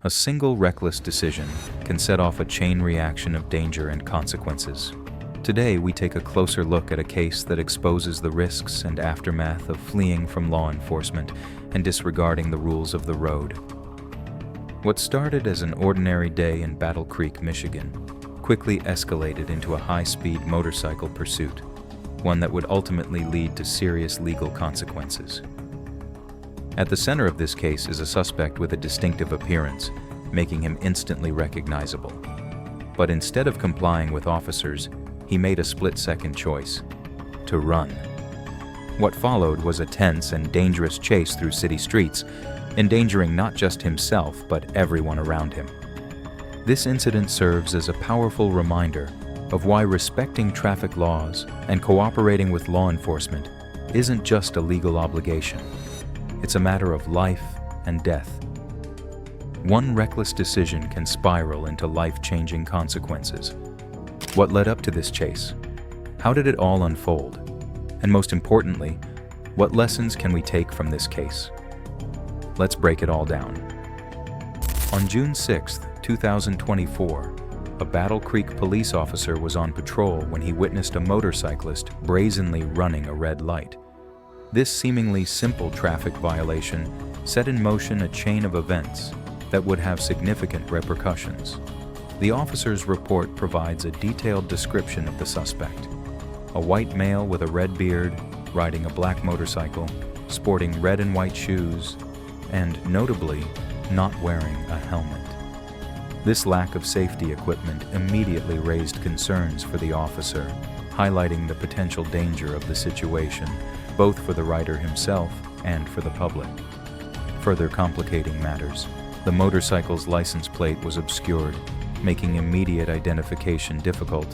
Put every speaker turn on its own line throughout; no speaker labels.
A single reckless decision can set off a chain reaction of danger and consequences. Today, we take a closer look at a case that exposes the risks and aftermath of fleeing from law enforcement and disregarding the rules of the road. What started as an ordinary day in Battle Creek, Michigan, quickly escalated into a high-speed motorcycle pursuit, one that would ultimately lead to serious legal consequences. At the center of this case is a suspect with a distinctive appearance, making him instantly recognizable. But instead of complying with officers, he made a split-second choice: to run. What followed was a tense and dangerous chase through city streets, endangering not just himself but everyone around him. This incident serves as a powerful reminder of why respecting traffic laws and cooperating with law enforcement isn't just a legal obligation. It's a matter of life and death. One reckless decision can spiral into life-changing consequences. What led up to this chase? How did it all unfold? And most importantly, what lessons can we take from this case? Let's break it all down. On June 6, 2024, a Battle Creek police officer was on patrol when he witnessed a motorcyclist brazenly running a red light. This seemingly simple traffic violation set in motion a chain of events that would have significant repercussions. The officer's report provides a detailed description of the suspect: a white male with a red beard, riding a black motorcycle, sporting red and white shoes, and notably, not wearing a helmet. This lack of safety equipment immediately raised concerns for the officer, highlighting the potential danger of the situation, both for the rider himself and for the public. Further complicating matters, the motorcycle's license plate was obscured, making immediate identification difficult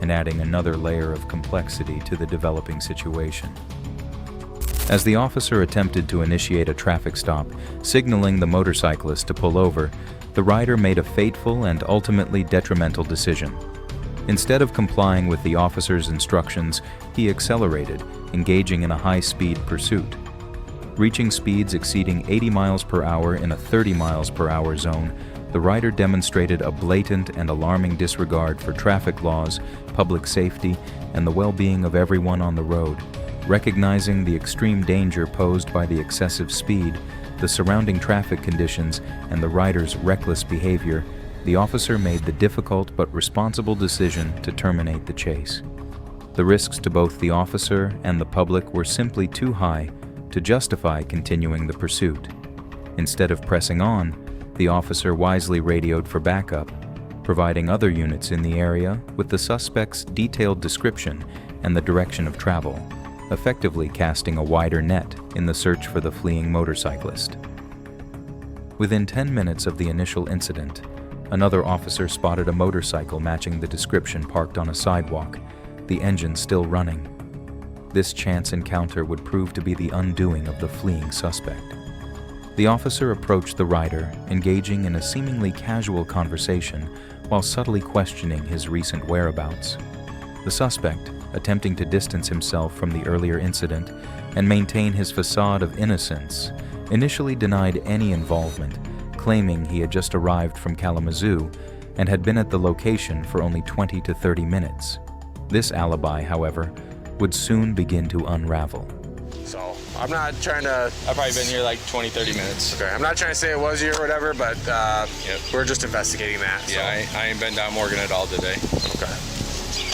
and adding another layer of complexity to the developing situation. As the officer attempted to initiate a traffic stop, signaling the motorcyclist to pull over, the rider made a fateful and ultimately detrimental decision. Instead of complying with the officer's instructions, he accelerated, engaging in a high-speed pursuit. Reaching speeds exceeding 80 miles per hour in a 30 miles per hour zone, the rider demonstrated a blatant and alarming disregard for traffic laws, public safety, and the well-being of everyone on the road. Recognizing the extreme danger posed by the excessive speed, the surrounding traffic conditions, and the rider's reckless behavior, the officer made the difficult but responsible decision to terminate the chase. The risks to both the officer and the public were simply too high to justify continuing the pursuit. Instead of pressing on, the officer wisely radioed for backup, providing other units in the area with the suspect's detailed description and the direction of travel, effectively casting a wider net in the search for the fleeing motorcyclist. Within 10 minutes of the initial incident, another officer spotted a motorcycle matching the description parked on a sidewalk, the engine still running. This chance encounter would prove to be the undoing of the fleeing suspect. The officer approached the rider, engaging in a seemingly casual conversation while subtly questioning his recent whereabouts. The suspect, attempting to distance himself from the earlier incident and maintain his facade of innocence, initially denied any involvement, claiming he had just arrived from Kalamazoo and had been at the location for only 20 to 30 minutes. This alibi, however, would soon begin to unravel.
So, I'm not trying to...
I've probably been here like 20 30 minutes.
Okay, I'm not trying to say it was you or whatever, but we're just investigating that.
Yeah,
so.
I ain't been down Morgan at all today.
Okay.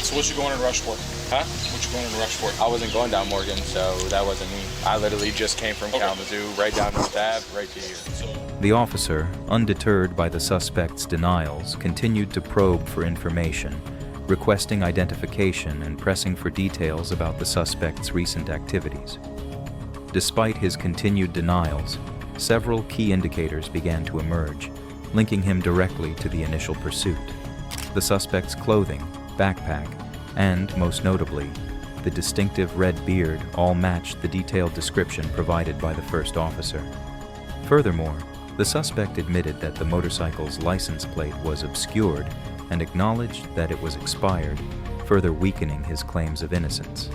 So what you going in rush for?
Huh?
What you going in rush for?
I wasn't going down Morgan, so that wasn't me. I literally just came from Kalamazoo, right down to Stab, right to here.
The officer, undeterred by the suspect's denials, continued to probe for information, requesting identification and pressing for details about the suspect's recent activities. Despite his continued denials, several key indicators began to emerge, linking him directly to the initial pursuit. The suspect's clothing, backpack, and, most notably, the distinctive red beard all matched the detailed description provided by the first officer. Furthermore, the suspect admitted that the motorcycle's license plate was obscured and acknowledged that it was expired, further weakening his claims of innocence.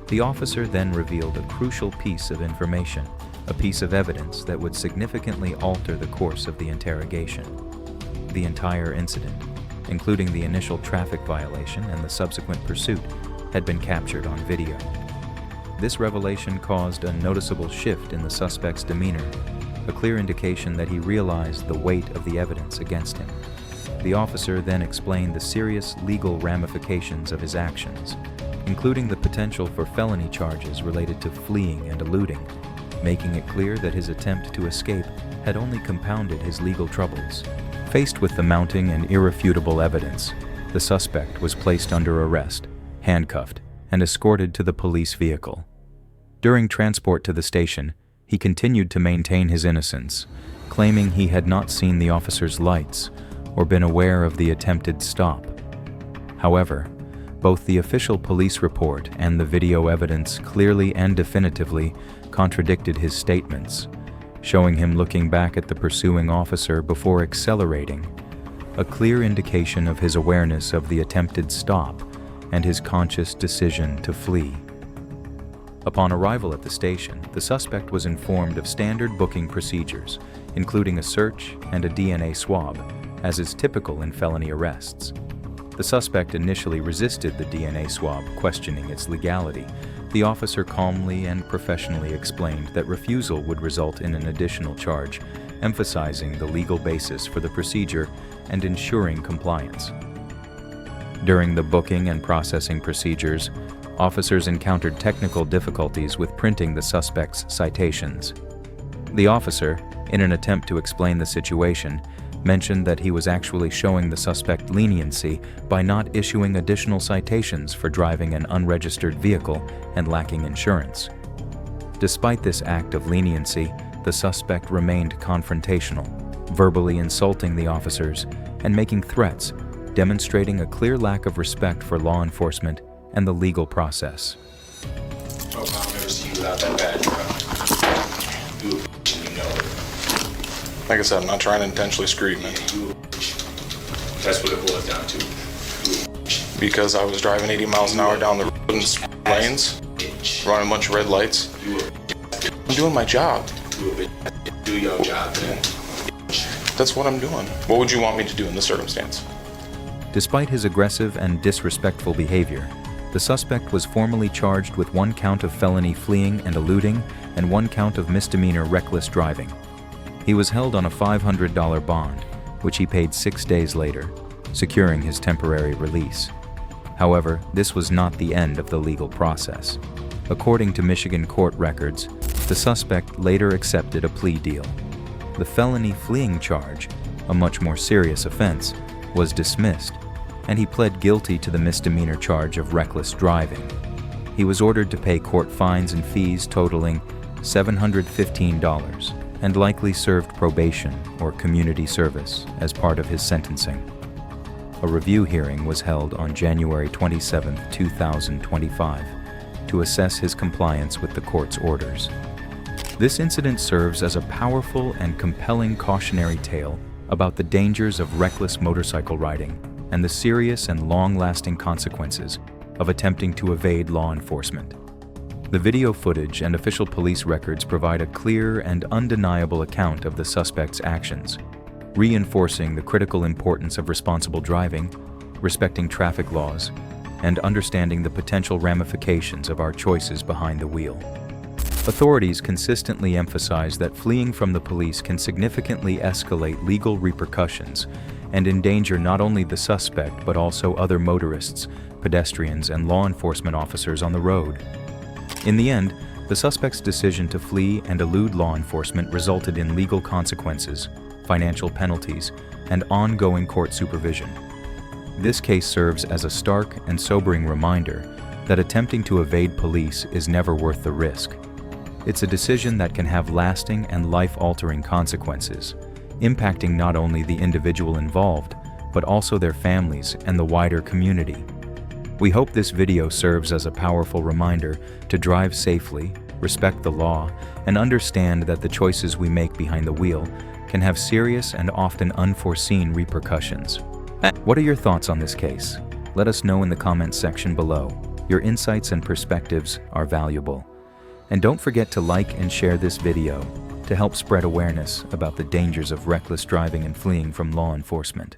The officer then revealed a crucial piece of information, a piece of evidence that would significantly alter the course of the interrogation. The entire incident, including the initial traffic violation and the subsequent pursuit, had been captured on video. This revelation caused a noticeable shift in the suspect's demeanor, a clear indication that he realized the weight of the evidence against him. The officer then explained the serious legal ramifications of his actions, including the potential for felony charges related to fleeing and eluding, making it clear that his attempt to escape had only compounded his legal troubles. Faced with the mounting and irrefutable evidence, the suspect was placed under arrest, handcuffed, and escorted to the police vehicle. During transport to the station, he continued to maintain his innocence, claiming he had not seen the officer's lights or been aware of the attempted stop. However, both the official police report and the video evidence clearly and definitively contradicted his statements, showing him looking back at the pursuing officer before accelerating, a clear indication of his awareness of the attempted stop and his conscious decision to flee. Upon arrival at the station, the suspect was informed of standard booking procedures, including a search and a DNA swab, as is typical in felony arrests. The suspect initially resisted the DNA swab, questioning its legality. The officer calmly and professionally explained that refusal would result in an additional charge, emphasizing the legal basis for the procedure and ensuring compliance. During the booking and processing procedures, officers encountered technical difficulties with printing the suspect's citations. The officer, in an attempt to explain the situation, mentioned that he was actually showing the suspect leniency by not issuing additional citations for driving an unregistered vehicle and lacking insurance. Despite this act of leniency, the suspect remained confrontational, verbally insulting the officers and making threats, demonstrating a clear lack of respect for law enforcement and the legal process.
Oh, I've never seen you without that badge, bro. You a bitch and you know it. Like I said, I'm not trying to intentionally screw you, man. You a bitch. That's what it boils down to. You a bitch. Because I was driving 80 miles an hour down the road in the lanes, running a bunch of red lights. You a bitch. I'm doing my job. You a bitch. Do your job, man. That's what I'm doing. What would you want me to do in this circumstance?
Despite his aggressive and disrespectful behavior, the suspect was formally charged with 1 count of felony fleeing and eluding and 1 count of misdemeanor reckless driving. He was held on a $500 bond, which he paid 6 days later, securing his temporary release. However, this was not the end of the legal process. According to Michigan court records, the suspect later accepted a plea deal. The felony fleeing charge, a much more serious offense, was dismissed, and he pled guilty to the misdemeanor charge of reckless driving. He was ordered to pay court fines and fees totaling $715 and likely served probation or community service as part of his sentencing. A review hearing was held on January 27, 2025, to assess his compliance with the court's orders. This incident serves as a powerful and compelling cautionary tale about the dangers of reckless motorcycle riding and the serious and long-lasting consequences of attempting to evade law enforcement. The video footage and official police records provide a clear and undeniable account of the suspect's actions, reinforcing the critical importance of responsible driving, respecting traffic laws, and understanding the potential ramifications of our choices behind the wheel. Authorities consistently emphasize that fleeing from the police can significantly escalate legal repercussions and endanger not only the suspect but also other motorists, pedestrians, and law enforcement officers on the road. In the end, the suspect's decision to flee and elude law enforcement resulted in legal consequences, financial penalties, and ongoing court supervision. This case serves as a stark and sobering reminder that attempting to evade police is never worth the risk. It's a decision that can have lasting and life-altering consequences, impacting not only the individual involved, but also their families and the wider community. We hope this video serves as a powerful reminder to drive safely, respect the law, and understand that the choices we make behind the wheel can have serious and often unforeseen repercussions. What are your thoughts on this case? Let us know in the comments section below. Your insights and perspectives are valuable. And don't forget to like and share this video to help spread awareness about the dangers of reckless driving and fleeing from law enforcement.